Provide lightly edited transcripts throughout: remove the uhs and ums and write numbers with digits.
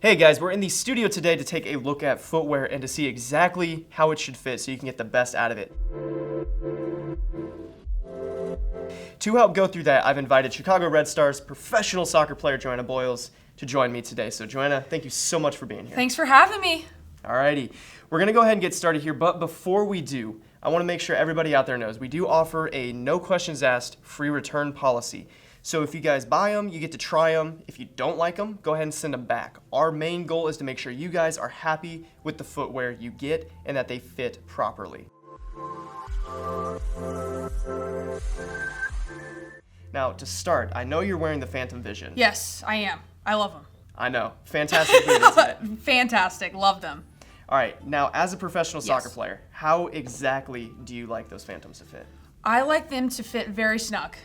Hey guys, we're in the studio today to take a look at footwear and to see exactly how it should fit so you can get the best out of it. To help go through that, I've invited Chicago Red Stars professional soccer player Joanna Boyles to join me today. So Joanna, thank you so much for being here. Thanks for having me. Alrighty, we're gonna go ahead and get started here, but before we do, I wanna make sure everybody out there knows we do offer a no questions asked free return policy. So if you guys buy them, you get to try them. If you don't like them, go ahead and send them back. Our main goal is to make sure you guys are happy with the footwear you get and that they fit properly. Now, to start, I know you're wearing the Phantom Vision. Yes, I am. I love them. I know. Fantastic boot, isn't it? Fantastic. Love them. All right. Now, as a professional soccer Yes. player, how exactly do you like those Phantoms to fit? I like them to fit very snug.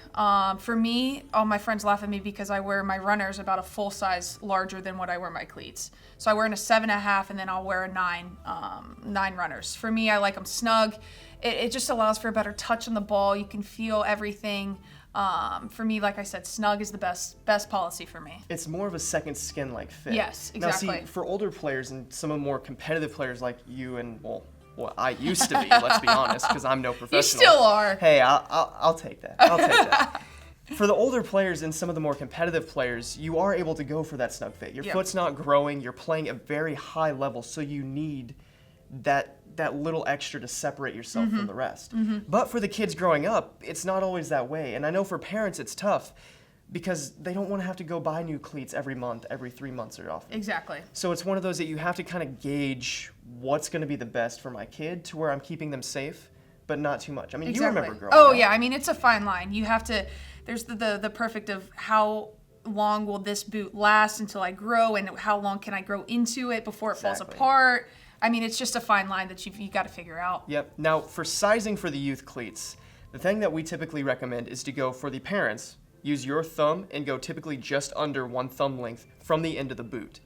For me, all my friends laugh at me because I wear my runners about a full size larger than what I wear my cleats. So I wear in a 7.5 and then I'll wear a 9 runners. For me, I like them snug. It just allows for a better touch on the ball. You can feel everything. For me, like I said, snug is the best policy for me. It's more of a second skin like fit. Yes, exactly. Now see, for older players and some of the more competitive players like you and, well, I used to be, let's be honest, because I'm no professional. You still are. Hey, I'll take that. I'll take that. For the older players and some of the more competitive players, you are able to go for that snug fit. Your foot's not growing. You're playing at very high level, so you need that little extra to separate yourself from the rest. But for the kids growing up, it's not always that way. And I know for parents it's tough because they don't want to have to go buy new cleats every month, every 3 months or often. Exactly. So it's one of those that you have to kind of gauge what's going to be the best for my kid to where I'm keeping them safe, but not too much. I mean, you remember growing up. Yeah, I mean, it's a fine line. You have to, there's the perfect of how long will this boot last until I grow and how long can I grow into it before it falls apart. I mean, it's just a fine line that you got to figure out. Yep. Now, for sizing for the youth cleats, the thing that we typically recommend is to go for the parents, use your thumb and go typically just under 1 thumb length from the end of the boot.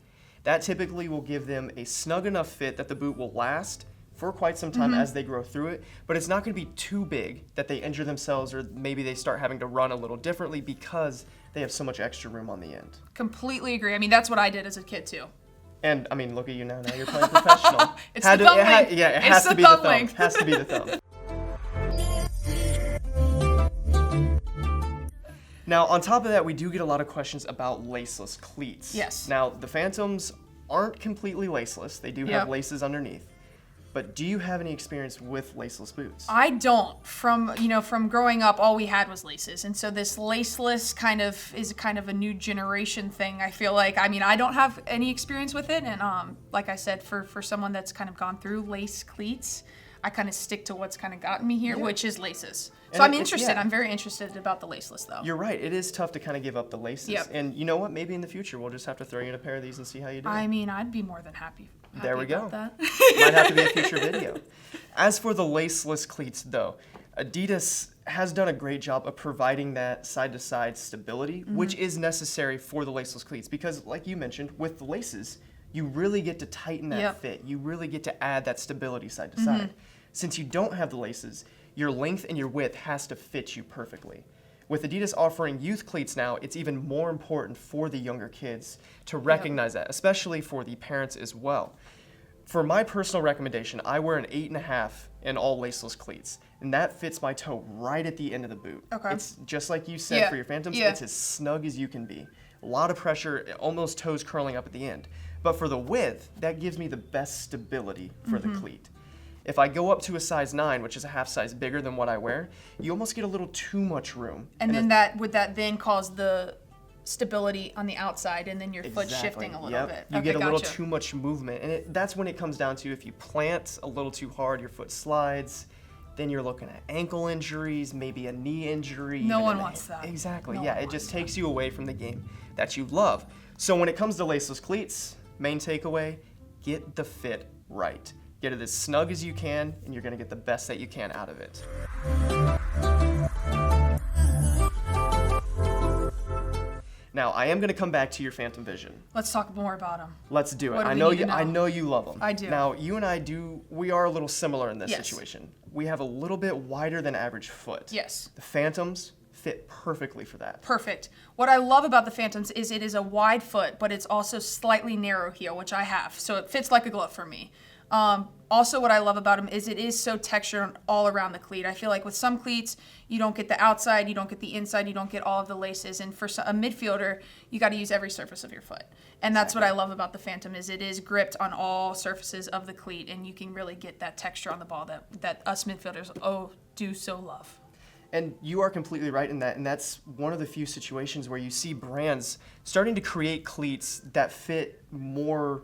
That typically will give them a snug enough fit that the boot will last for quite some time as they grow through it, but it's not going to be too big that they injure themselves or maybe they start having to run a little differently because they have so much extra room on the end. Completely agree. I mean, that's what I did as a kid too. And I mean, look at you now. Now you're playing professional. It's the thumb length. Yeah, it has to be the thumb. Has to be the thumb. Now, on top of that, we do get a lot of questions about laceless cleats. Yes. Now, the Phantoms aren't completely laceless. They do have laces underneath. But do you have any experience with laceless boots? I don't. From growing up, all we had was laces. And so this laceless is kind of a new generation thing, I feel like. I mean, I don't have any experience with it. And like I said, for someone that's kind of gone through lace cleats, I kind of stick to what's kind of gotten me here, which is laces. So I'm interested. I'm very interested about the laceless, though. You're right. It is tough to kind of give up the laces. Yep. And you know what? Maybe in the future, we'll just have to throw you in a pair of these and see how you do. I mean, I'd be more than happy. There we go. About that. Might have to be a future video. As for the laceless cleats, though, Adidas has done a great job of providing that side-to-side stability, which is necessary for the laceless cleats because, like you mentioned, with the laces, you really get to tighten that fit. You really get to add that stability side to side. Since you don't have the laces, your length and your width has to fit you perfectly. With Adidas offering youth cleats now, it's even more important for the younger kids to recognize that, especially for the parents as well. For my personal recommendation, I wear an 8.5 in all laceless cleats, and that fits my toe right at the end of the boot. Okay. It's just like you said for your Phantoms, it's as snug as you can be. A lot of pressure, almost toes curling up at the end. But for the width, that gives me the best stability for the cleat. If I go up to a size 9, which is a half size bigger than what I wear, you almost get a little too much room. And then would that then cause the stability on the outside and then your foot shifting a little bit? You get a little too much movement. And that's when it comes down to if you plant a little too hard, your foot slides, then you're looking at ankle injuries, maybe a knee injury. No one wants that. Exactly, it just takes you away from the game that you love. So when it comes to laceless cleats, main takeaway, get the fit right. Get it as snug as you can, and you're going to get the best that you can out of it. Now, I am going to come back to your Phantom Vision. Let's talk more about them. Let's do it. I know you love them. I do. Now, you and I we are a little similar in this situation. We have a little bit wider than average foot. Yes. The Phantoms fit perfectly for that. Perfect. What I love about the Phantoms is it is a wide foot, but it's also slightly narrow heel, which I have. So it fits like a glove for me. Also, what I love about them is it is so textured all around the cleat. I feel like with some cleats, you don't get the outside, you don't get the inside, you don't get all of the laces. And for a midfielder, you got to use every surface of your foot. And that's what I love about the Phantom is it is gripped on all surfaces of the cleat, and you can really get that texture on the ball that us midfielders do so love. And you are completely right in that, and that's one of the few situations where you see brands starting to create cleats that fit more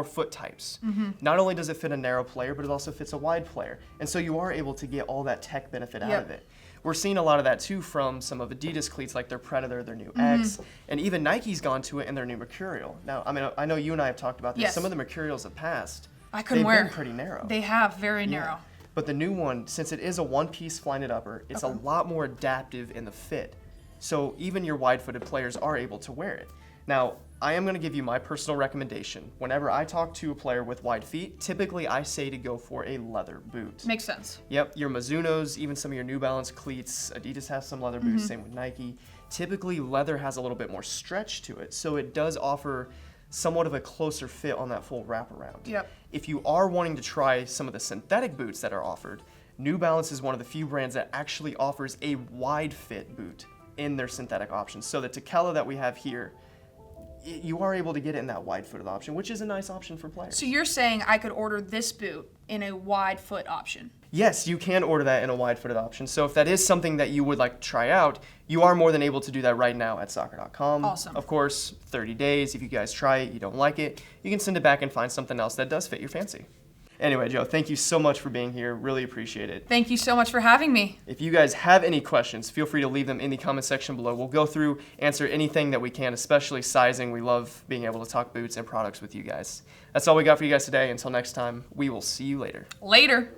foot types. Not only does it fit a narrow player, but it also fits a wide player. And so you are able to get all that tech benefit out of it. We're seeing a lot of that too from some of Adidas cleats like their Predator, their new X, and even Nike's gone to it in their new Mercurial. Now, I mean, I know you and I have talked about this. Yes. Some of the Mercurials have passed. I couldn't They've wear. been pretty narrow. They have, very narrow. But the new one, since it is a one-piece fly-knit upper, it's a lot more adaptive in the fit. So even your wide-footed players are able to wear it. Now, I am going to give you my personal recommendation. Whenever I talk to a player with wide feet, typically I say to go for a leather boot. Makes sense. Yep, your Mizunos, even some of your New Balance cleats, Adidas has some leather boots, same with Nike. Typically, leather has a little bit more stretch to it, so it does offer somewhat of a closer fit on that full wraparound. Yep. If you are wanting to try some of the synthetic boots that are offered, New Balance is one of the few brands that actually offers a wide fit boot in their synthetic options. So the Tekela that we have here, you are able to get it in that wide-footed option, which is a nice option for players. So you're saying I could order this boot in a wide foot option? Yes, you can order that in a wide-footed option. So if that is something that you would like to try out, you are more than able to do that right now at SOCCER.com. Awesome. Of course, 30 days. If you guys try it, you don't like it, you can send it back and find something else that does fit your fancy. Anyway, Joe, thank you so much for being here. Really appreciate it. Thank you so much for having me. If you guys have any questions, feel free to leave them in the comment section below. We'll go through, answer anything that we can, especially sizing. We love being able to talk boots and products with you guys. That's all we got for you guys today. Until next time, we will see you later. Later.